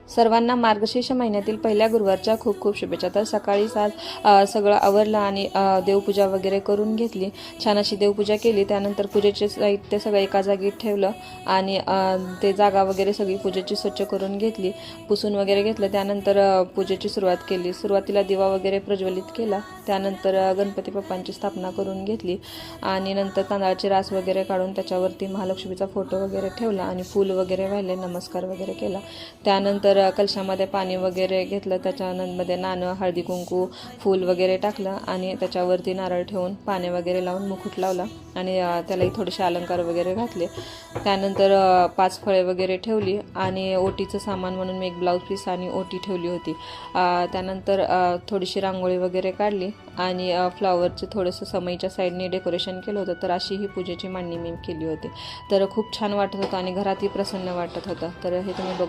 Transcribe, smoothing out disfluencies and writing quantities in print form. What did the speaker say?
सर्वांना मार्गशीर्ष महिन्यातील पहिल्या गुरुवारच्या खूप खूप शुभेच्छा। तर सकाळीच आज सगळं आवरलं आणि देवपूजा वगैरे करून घेतली, छान अशी देवपूजा केली। त्यानंतर पूजेचे साहित्य सगळं एका जागी ठेवलं आणि ते जागा वगैरे सगळी पूजेची स्वच्छ करून घेतली, पुसून वगैरे घेतलं। त्यानंतर पूजेची सुरुवात केली। सुरुवातीला दिवा वगैरे प्रज्वलित केला, त्यानंतर गणपती बाप्पांची स्थापना करून घेतली आणि नंतर तांदळाची रास वगैरे काढून त्याच्यावरती महालक्ष्मीचा फोटो वगैरे ठेवला आणि फूल वगैरे वाहिले, नमस्कार वगैरे केला। त्यानंतर कलशामध्ये पाणी वगैरे घेतलं, त्याच्यामध्ये नाणं, हळदी कुंकू, फूल वगैरे टाकलं आणि त्याच्यावरती नारळ ठेवून पाणी वगैरे लावून मुकुट लावला आणि त्यालाही थोडेसे अलंकार वगैरे घातले। त्यानंतर 5 फळे वगैरे ठेवली आणि ओटीचं सामान म्हणून मी एक ब्लाऊज पीस आणि ओटी ठेवली होती। त्यानंतर थोडीशी रांगोळी वगैरे काढली आणि फ्लावरचं थोडंसं समईच्या साईडने डेकोरेशन केलं होतं। तर अशी ही पूजेची मांडणी मी केली होती। तर खूप छान वाटत होतं आणि घरातही प्रसन्न वाटत होतं। तर हे तुम्ही बघू